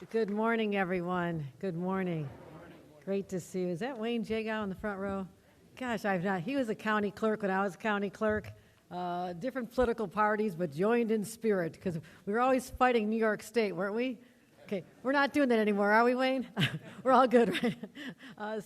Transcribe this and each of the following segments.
Good morning, everyone. Good morning. Great to see you. Is that Wayne Jagow in the front row? Gosh, I've not. He was a county clerk when I was county clerk. Different political parties, but joined in spirit because we were always fighting New York State, weren't we? Okay, we're not doing that anymore, are we, Wayne? We're all good, right?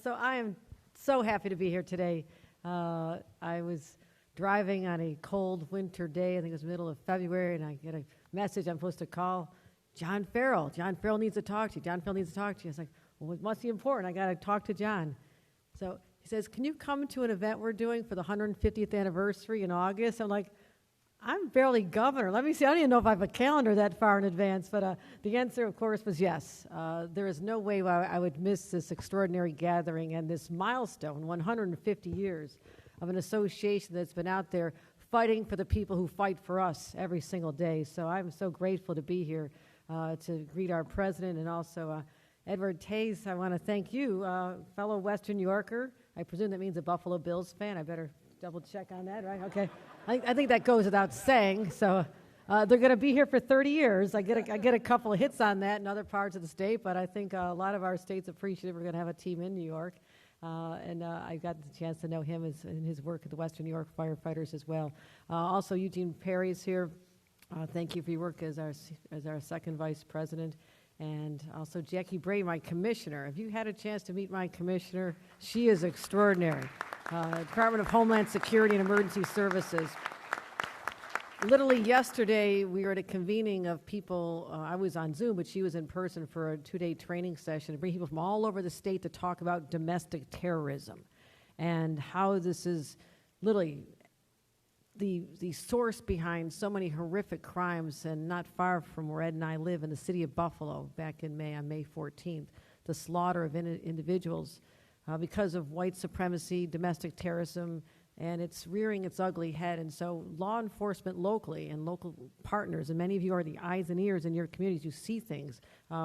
So I am so happy to be here today. I was driving on a cold winter day. I think it was middle of February, and I get a message I'm supposed to call John Farrell. John Farrell needs to talk to you. John Farrell needs to talk to you. I was like, well, it must be important. I got to talk to John. So he says, can you come to an event we're doing for the 150th anniversary in August? I'm like, I'm barely governor. Let me see. I don't even know if I have a calendar that far in advance. But the answer, of course, was yes. There is no way I would miss this extraordinary gathering and this milestone, 150 years of an association that's been out there fighting for the people who fight for us every single day. So I'm so grateful to be here to greet our president and also Edward Tays. I want to thank you, fellow Western New Yorker. I presume that means a Buffalo Bills fan. I better double check on that, right? Okay. I think that goes without saying. So they're going to be here for 30 years. I get a couple of hits on that in other parts of the state, but I think a lot of our states appreciate we're going to have a team in New York. And I got the chance to know him in his work at the Western New York Firefighters as well. Also, Eugene Perry's here. Thank you for your work as our second vice president. And also Jackie Bray, my commissioner. Have you had a chance to meet my commissioner? She is extraordinary. Department of Homeland Security and Emergency Services. Literally yesterday, we were at a convening of people. I was on Zoom, but she was in person for a 2-day training session to bring people from all over the state to talk about domestic terrorism and how this is literally the source behind so many horrific crimes. And not far from where Ed and I live in the city of Buffalo back in May, on May 14th, the slaughter of individuals because of white supremacy, domestic terrorism, and it's rearing its ugly head. And so law enforcement locally and local partners, and many of you are the eyes and ears in your communities, you see things.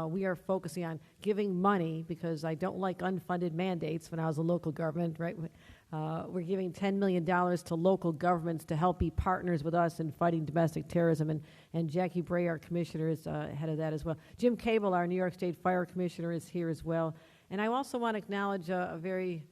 We are focusing on giving money because I don't like unfunded mandates when I was a local government, right? We're giving $10 million to local governments to help be partners with us in fighting domestic terrorism. And Jackie Bray, our commissioner, is head of that as well. Jim Cable, our New York State Fire Commissioner, is here as well. And I also want to acknowledge a very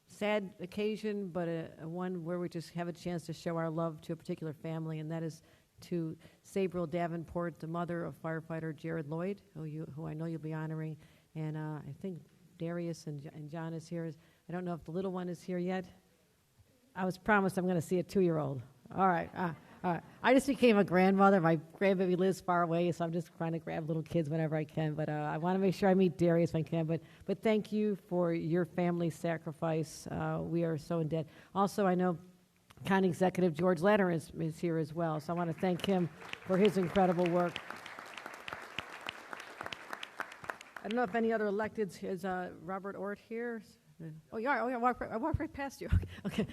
sad occasion, but one where we just have a chance to show our love to a particular family, and that is to Sabriel Davenport, the mother of firefighter Jared Lloyd, who I know you'll be honoring. And I think Darius and John is here. I don't know if the little one is here yet. I was promised I'm going to see a 2-year-old. All right. All right. I just became a grandmother. My grandbaby lives far away, so I'm just trying to grab little kids whenever I can. But I want to make sure I meet Darius if I can. But thank you for your family's sacrifice. We are so in debt. Also, I know County Executive George Lederer is here as well, so I want to thank him for his incredible work. I don't know if any other electeds. Is Robert Ort here? Oh, you are. Oh, yeah, I walked right past you. Okay.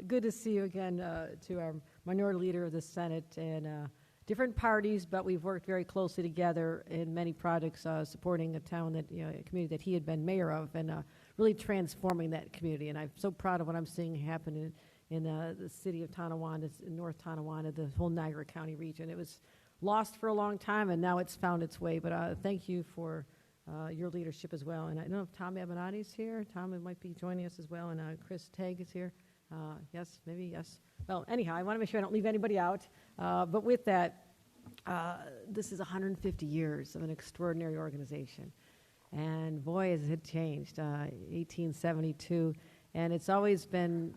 Good to see you again, to our minority leader of the Senate, and different parties, but we've worked very closely together in many projects supporting a town that, a community that he had been mayor of, and really transforming that community. And I'm so proud of what I'm seeing happen in the city of Tonawanda, in North Tonawanda, the whole Niagara County region. It was lost for a long time, and now it's found its way. But thank you for your leadership as well. And I don't know if Tom Abenati's here. Tom might be joining us as well. And Chris Tagg is here. Yes, maybe, yes. Well, anyhow, I want to make sure I don't leave anybody out. But with that, this is 150 years of an extraordinary organization. And boy, has it changed. 1872. And it's always been,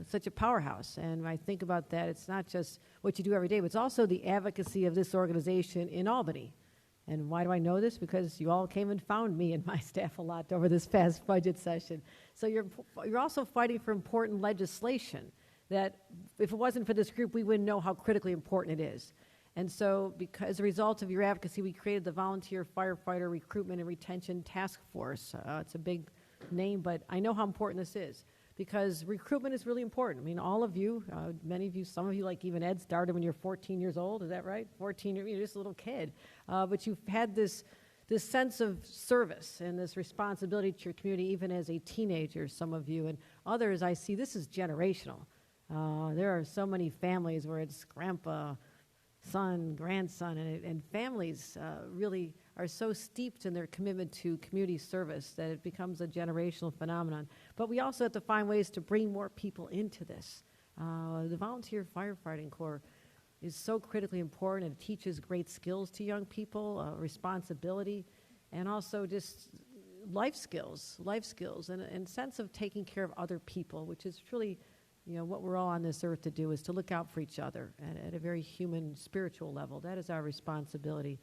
such a powerhouse. And when I think about that, it's not just what you do every day, but it's also the advocacy of this organization in Albany. And why do I know this? Because you all came and found me and my staff a lot over this past budget session. So you're also fighting for important legislation that if it wasn't for this group, we wouldn't know how critically important it is. And so as a result of your advocacy, we created the Volunteer Firefighter Recruitment and Retention Task Force. It's a big name, but I know how important this is, because recruitment is really important. I mean, all of you, many of you, some of you, like even Ed, started when you're 14 years old. Is that right? 14, you're just a little kid. But you've had this sense of service and this responsibility to your community, even as a teenager, some of you. And others, I see this is generational. There are so many families where it's grandpa, son, grandson, and families really are so steeped in their commitment to community service that it becomes a generational phenomenon. But we also have to find ways to bring more people into this. The volunteer firefighting corps is so critically important. It teaches great skills to young people, responsibility, and also just life skills, and sense of taking care of other people, which is truly, what we're all on this earth to do, is to look out for each other at a very human, spiritual level. That is our responsibility.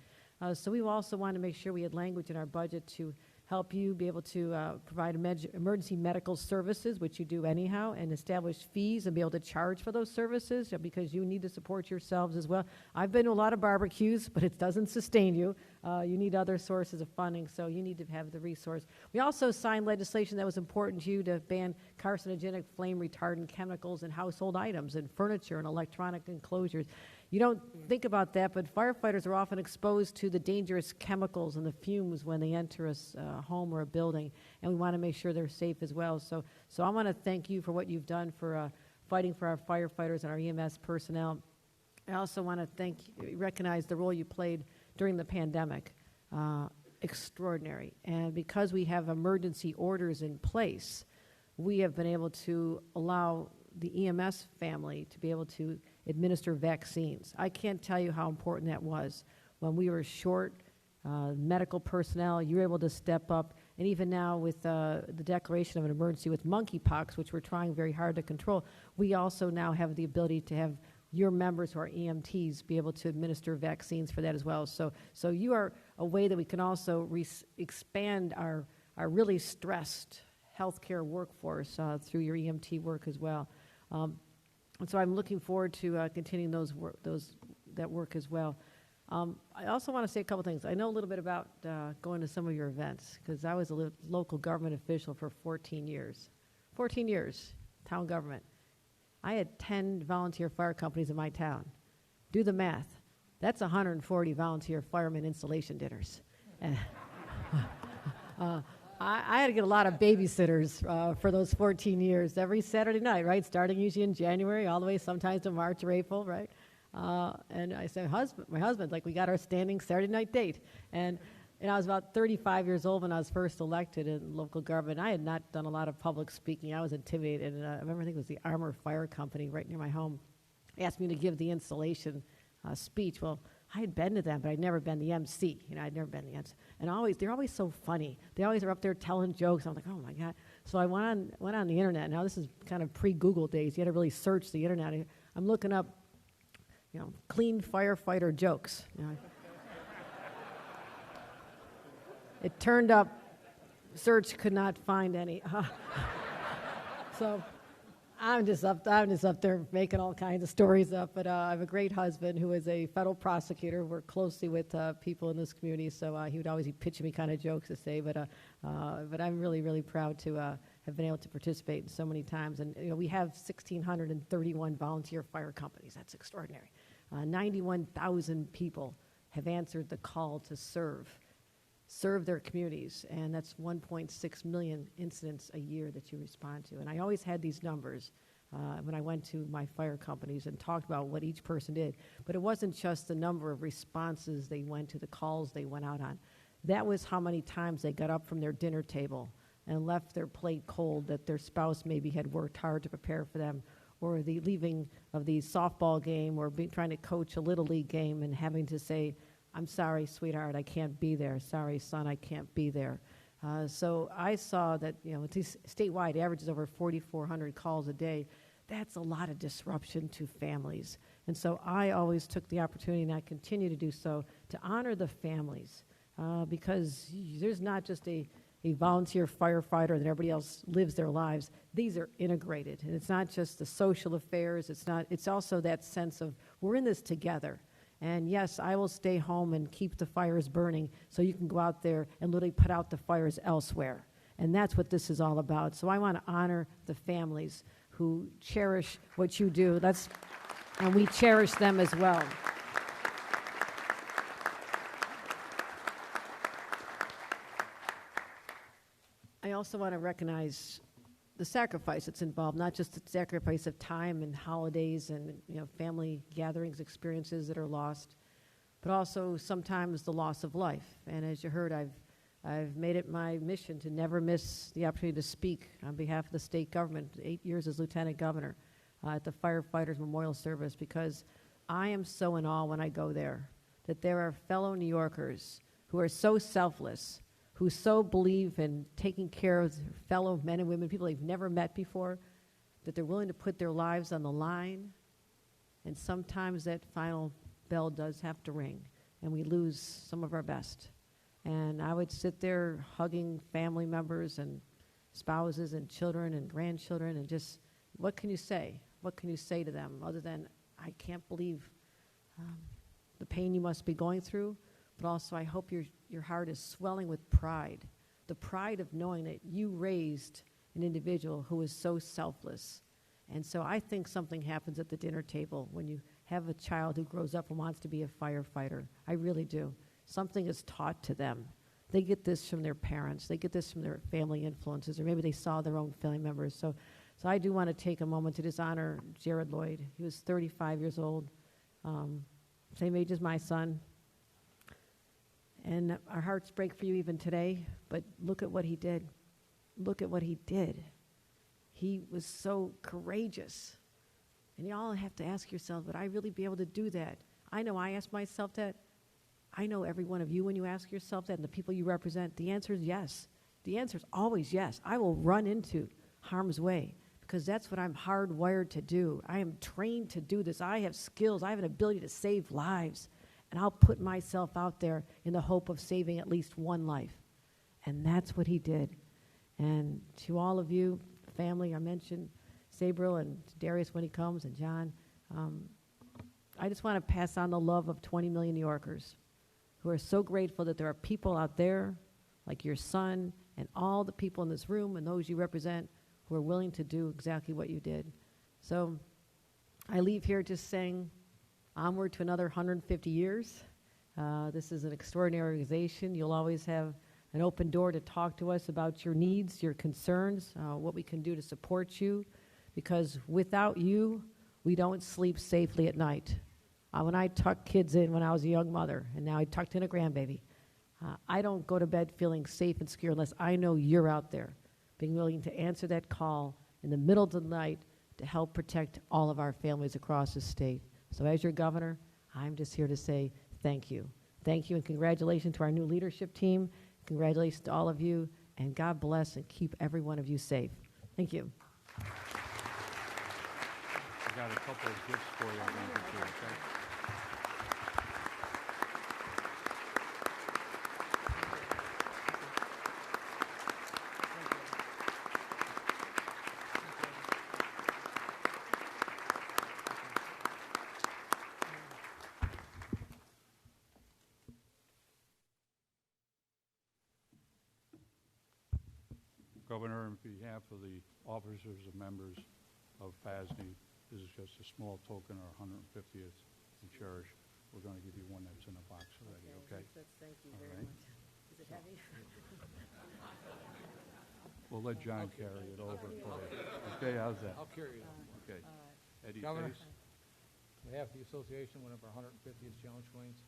So we also want to make sure we had language in our budget to help you be able to provide emergency medical services, which you do anyhow, and establish fees and be able to charge for those services because you need to support yourselves as well. I've been to a lot of barbecues, but it doesn't sustain you. You need other sources of funding, so you need to have the resource. We also signed legislation that was important to you to ban carcinogenic flame retardant chemicals in household items and furniture and electronic enclosures. You don't think about that, but firefighters are often exposed to the dangerous chemicals and the fumes when they enter a home or a building, and we want to make sure they're safe as well. So I want to thank you for what you've done for fighting for our firefighters and our EMS personnel. I also want to recognize the role you played during the pandemic. Extraordinary. And because we have emergency orders in place, we have been able to allow the EMS family to be able to administer vaccines. I can't tell you how important that was. When we were short medical personnel, you were able to step up. And even now with the declaration of an emergency with monkeypox, which we're trying very hard to control, we also now have the ability to have your members who are EMTs be able to administer vaccines for that as well. So you are a way that we can also expand our really stressed healthcare workforce through your EMT work as well. And so I'm looking forward to continuing that work as well. I also want to say a couple things. I know a little bit about going to some of your events because I was a local government official for 14 years. 14 years, town government. I had 10 volunteer fire companies in my town. Do the math. That's 140 volunteer firemen installation dinners. I had to get a lot of babysitters for those 14 years every Saturday night, right? Starting usually in January all the way sometimes to March or April, right? And I said, my husband, like, we got our standing Saturday night date. And I was about 35 years old when I was first elected in local government. I had not done a lot of public speaking. I was intimidated. And I remember, I think it was the Armor Fire Company right near my home asked me to give the installation speech. Well, I had been to them, but I'd never been the MC. I'd never been the MC. And they're always so funny. They always are up there telling jokes. I'm like, oh my God. So I went on the internet. Now this is kind of pre-Google days. You had to really search the internet. I'm looking up, clean firefighter jokes. It turned up, search could not find any. So I'm just up there making all kinds of stories up. But I have a great husband who is a federal prosecutor. Work closely with people in this community, so he would always be pitching me kind of jokes to say. But I'm really, really proud to have been able to participate so many times. And we have 1,631 volunteer fire companies. That's extraordinary. 91,000 people have answered the call to serve their communities, and that's 1.6 million incidents a year that you respond to. And I always had these numbers when I went to my fire companies and talked about what each person did. But it wasn't just the number of responses they went to, the calls they went out on. That was how many times they got up from their dinner table and left their plate cold that their spouse maybe had worked hard to prepare for them, or the leaving of the softball game, or trying to coach a Little League game and having to say, I'm sorry, sweetheart, I can't be there. Sorry, son, I can't be there. So I saw that, statewide averages over 4,400 calls a day. That's a lot of disruption to families. And so I always took the opportunity, and I continue to do so, to honor the families, because there's not just a volunteer firefighter that everybody else lives their lives. These are integrated, and it's not just the social affairs. It's also that sense of we're in this together. And yes, I will stay home and keep the fires burning so you can go out there and literally put out the fires elsewhere. And that's what this is all about. So I want to honor the families who cherish what you do. And we cherish them as well. I also want to recognize the sacrifice that's involved, not just the sacrifice of time and holidays and family gatherings, experiences that are lost, but also sometimes the loss of life. And as you heard, I've made it my mission to never miss the opportunity to speak on behalf of the state government, 8 years as lieutenant governor, at the Firefighters Memorial Service, because I am so in awe when I go there that there are fellow New Yorkers who are so selfless, who so believe in taking care of their fellow men and women, people they've never met before, that they're willing to put their lives on the line. And sometimes that final bell does have to ring, and we lose some of our best. And I would sit there hugging family members and spouses and children and grandchildren, and just, what can you say? What can you say to them other than, I can't believe the pain you must be going through, but also I hope your heart is swelling with pride, the pride of knowing that you raised an individual who is so selfless. And so I think something happens at the dinner table when you have a child who grows up and wants to be a firefighter. I really do. Something is taught to them. They get this from their parents. They get this from their family influences, or maybe they saw their own family members. So I do want to take a moment to just honor Jared Lloyd. He was 35 years old, same age as my son. And our hearts break for you even today, but look at what he did. Look at what he did. He was so courageous. And you all have to ask yourself, would I really be able to do that? I know I ask myself that. I know every one of you, when you ask yourself that, and the people you represent, the answer is yes. The answer is always yes. I will run into harm's way because that's what I'm hardwired to do. I am trained to do this. I have skills. I have an ability to save lives. And I'll put myself out there in the hope of saving at least one life. And that's what he did. And to all of you, family, I mentioned Sabriel and Darius when he comes, and John, I just want to pass on the love of 20 million New Yorkers who are so grateful that there are people out there like your son and all the people in this room and those you represent who are willing to do exactly what you did. So I leave here just saying onward to another 150 years. This is an extraordinary organization. You'll always have an open door to talk to us about your needs, your concerns, what we can do to support you, because without you, we don't sleep safely at night. When I tucked kids in when I was a young mother, and now I tucked in a grandbaby, I don't go to bed feeling safe and secure unless I know you're out there, being willing to answer that call in the middle of the night to help protect all of our families across the state. So as your governor, I'm just here to say thank you. Thank you, and congratulations to our new leadership team. Congratulations to all of you, and God bless and keep every one of you safe. Thank you. I got a couple of gifts for you. Okay? Governor, on behalf of the officers and members of FASD, this is just a small token, our 150th in cherish. We're going to give you one that's in a box already, okay? Thank you All very right. much. Is it heavy? We'll let John carry it over for you. Okay, how's that? I'll carry it. Okay. Eddie Governor. Pace? On behalf of the association, one of our 150th challenge coins,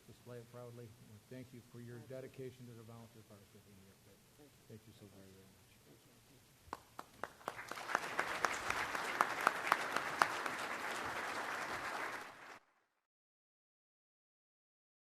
display it proudly. And thank you for your dedication to the volunteer fire safety in New York. Thank you so very, very much.